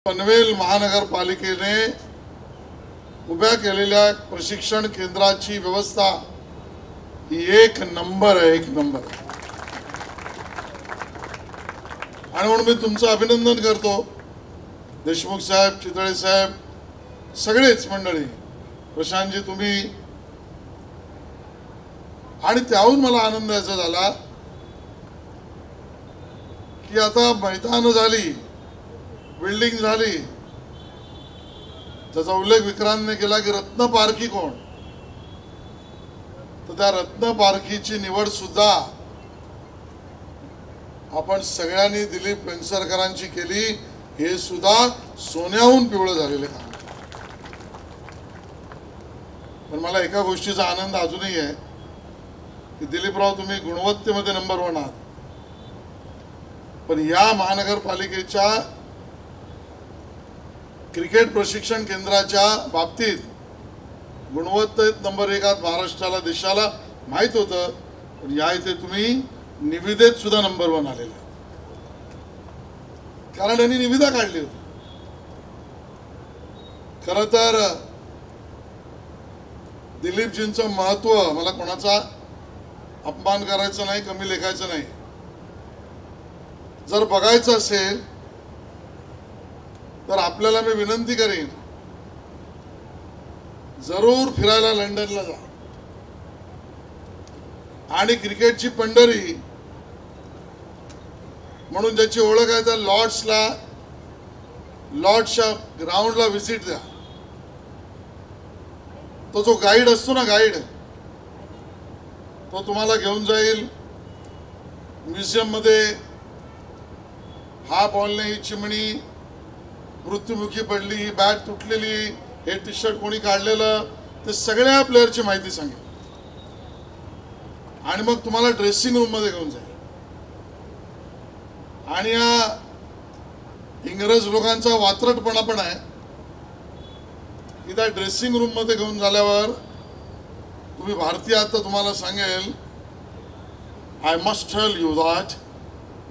पनवेल महानगरपालिकेने उभ्या केलेल्या प्रशिक्षण केंद्राची व्यवस्था ही एक नंबर आहे, एक नंबर। आणि म्हणून मी तुमचं अभिनंदन करतो, देशमुख साहेब, चितळे साहेब, सगळेच मंडळी, प्रशांतजी तुम्ही। आणि त्याहून मला आनंद याचा झाला की आता मैदान झाली, बिल्डिंग झाली, त्याचा उल्लेख विक्रांतने केला की रत्न पारखी कोण, तर त्या रत्न पारखीची निवड सुद्धा आपण सगळ्यांनी दिलीप वेंगसरकरांची केली। हे सुद्धा सोन्याहून पिवळं झालेलं काम। पण मला एका गोष्टीचा आनंद अजूनही आहे की दिलीपराव तुम्ही गुणवत्तेमध्ये नंबर 1 आहात, पण या महानगरपालिकेच्या क्रिकेट प्रशिक्षण केंद्राच्या बाबतीत गुणवत्तेत नंबर 1 आहात। महाराष्ट्राला, देशाला माहित होतं, पण या इथे तुम्ही निविदेत सुद्धा नंबर 1 आलेला, कारण त्यांनी निविदा काढली होती। खरं तर दिलीपजींचं महत्त्व, मला कोणाचा अपमान करायचा नाही, कमी लेखायचं नाही, जर बघायचं असेल तर आपल्याला मी विनंती करेन, जरूर फिरायला लंडनला जा आणि क्रिकेटची पंढरी म्हणून ज्याची ओळख आहे त्या लॉर्ड्सच्या ग्राउंडला व्हिजिट द्या। तो जो गाईड असतो ना, गाईड, तो तुम्हाला घेऊन जाईल म्युझियम मध्ये। हा बॉलने ही चिमणी मृत्युमुखी पडली, ही बॅट तुटलेली, हे टी शर्ट कोणी काढलेलं, ते सगळ्या प्लेयरची माहिती सांगेल आणि मग तुम्हाला ड्रेसिंग रूम मध्ये घेऊन जाईल। आणि या इंग्रज लोकांचा वात्रटपणा पण आहे की त्या ड्रेसिंग रूम मध्ये घेऊन झाल्यावर तुम्ही भारतीय आहात तर तुम्हाला सांगेल, I must tell you that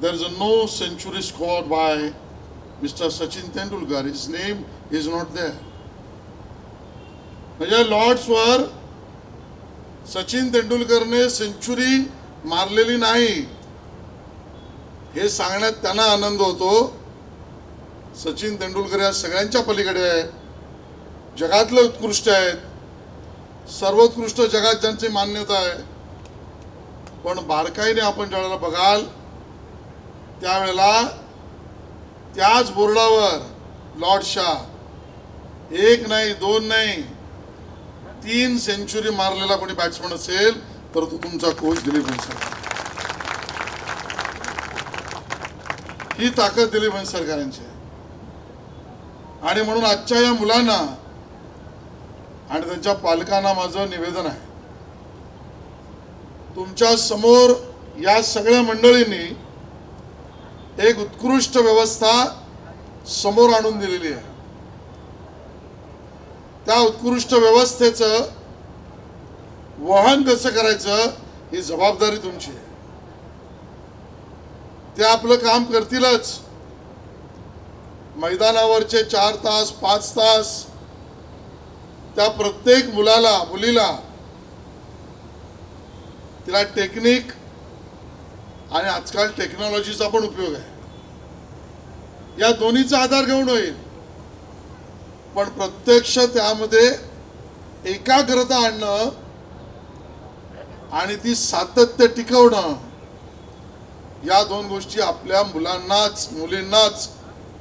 there is no century scored by Mr. Sachin Tendulkar. His name is not there. म्हणजे लॉर्ड्सवर सचिन तेंडुलकरने सेंचुरी मारलेली नाही हे सांगण्यात त्यांना आनंद होतो। सचिन तेंडुलकर या सगळ्यांच्या पलीकडे आहे, जगातले उत्कृष्ट आहेत, सर्वोत्कृष्ट जगात ज्यांची मान्यता आहे। पण बारकाईने आपण ज्यावेळेला बघाल त्यावेळेला त्याच बोर्डावर लॉर्ड्सच्या 1 नाही, 2 नाही, 3 सेंचुरी मारलेला कोणी बॅट्समन असेल तर तो तुमचा कोच दिलीप वेंगसरकर। ही ताकद दिलीप वेंगसरकरांची आहे। आणि म्हणून आजच्या या मुलांना आणि त्यांच्या पालकांना माझं निवेदन आहे, तुमच्या समोर या सगळ्या मंडळींनी एक उत्कृष्ट व्यवस्था समोर आणून दिलेली आहे। त्या उत्कृष्ट व्यवस्थेचं वहन कसं करायचं ही जबाबदारी तुमची आहे। ते आपलं काम करतीलच। मैदानावरचे 4 तास, 5 तास त्या प्रत्येक मुलाला, मुलीला, तिला टेक्निक आणि आजकाल टेक्नॉलॉजीचा पण उपयोग आहे, या दोन्हीचा आधार घेऊन होईल। पण प्रत्यक्ष त्यामध्ये एकाग्रता आणणं आणि ती सातत्य टिकवणं, या 2 गोष्टी आपल्या मुलांनाच, मुलींनाच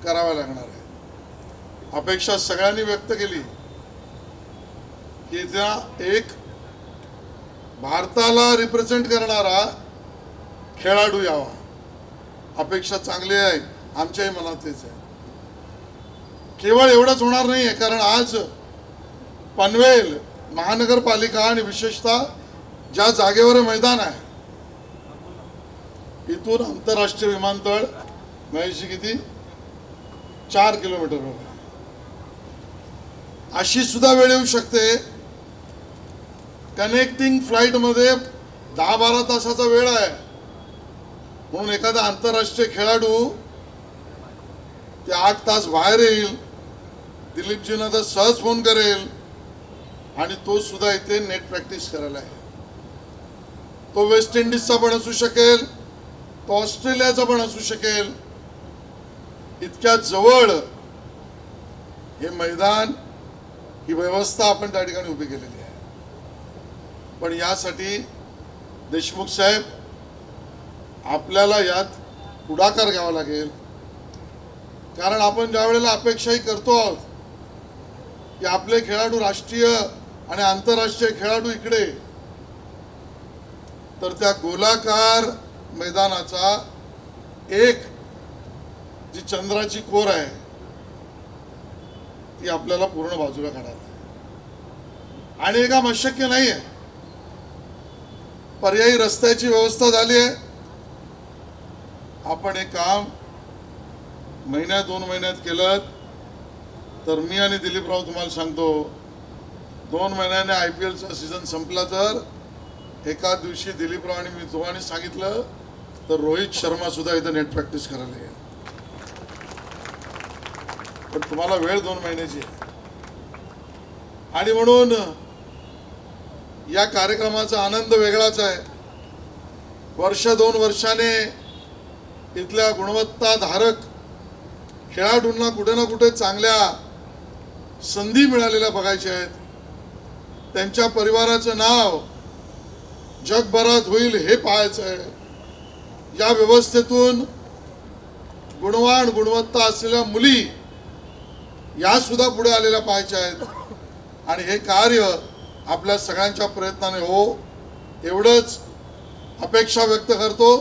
कराव्या लागणार आहे। अपेक्षा सगळ्यांनी व्यक्त केली की त्या एक भारताला रिप्रेझेंट करणारा खेळाडू यावा। अपेक्षा चांगली आहे, आमच्याही मनात तेच आहे। केवळ एवढंच होणार नाहीये, कारण आज पनवेल महानगरपालिका आणि विशेषतः ज्या जागेवर मैदान आहे, इथून आंतरराष्ट्रीय विमानतळ महेशजी किती 4 किलोमीटरवर आहे। अशी सुद्धा वेळ येऊ शकते कनेक्टिंग फ्लाइट मध्ये 10-12 तासाचा वेळ आहे, म्हणून एखादा आंतरराष्ट्रीय खेळाडू ते 8 तास बाहेर येईल, दिलीपजींना तर सहज फोन करेल आणि तो सुद्धा इथे नेट प्रॅक्टिस करायला आहे. तो वेस्ट इंडिजचा पण असू शकेल, तो ऑस्ट्रेलियाचा पण असू शकेल. इतक्या जवळ हे मैदान, ही व्यवस्था आपण त्या ठिकाणी उभी केलेली आहे. पण यासाठी देशमुख साहेब आपल्याला यात पुढाकार घ्यावा लागेल. कारण आपण ज्या वेळेला अपेक्षाही करतो आहोत की आपले खेळाडू राष्ट्रीय आणि आंतरराष्ट्रीय खेळाडू इकडे, तर त्या गोलाकार मैदानाचा एक जी चंद्राची कोर आहे ती आपल्याला पूर्ण बाजूला काढायला आणि हे काम अशक्य नाही आहे. पर्यायी रस्त्याची व्यवस्था झाली आहे. आपण हे काम महिन्यात 2 महिन्यात केलं तर मी आणि दिलीपराव तुम्हाला सांगतो, 2 महिन्याने IPLचा सीझन संपला तर एका दिवशी दिलीपराव आणि मी दोघांनी सांगितलं तर रोहित शर्मा सुद्धा इथं नेट प्रॅक्टिस करायला येईल. पण तुम्हाला वेळ 2 महिन्याची आहे. आणि म्हणून या कार्यक्रमाचा आनंद वेगळाच आहे. वर्ष 2 वर्षाने इथल्या गुणवत्ताधारक खेळाडूंना कुठे ना कुठे चांगल्या संधी मिळालेल्या बघायच्या आहेत. त्यांच्या परिवाराचं नाव जगभरात होईल हे पाहायचं आहे. या व्यवस्थेतून गुणवान गुणवत्ता असलेल्या मुली या सुद्धा पुढे आलेल्या पाहायच्या आहेत. आणि हे कार्य आपल्या सगळ्यांच्या प्रयत्नाने हो एवढंच अपेक्षा व्यक्त करतो.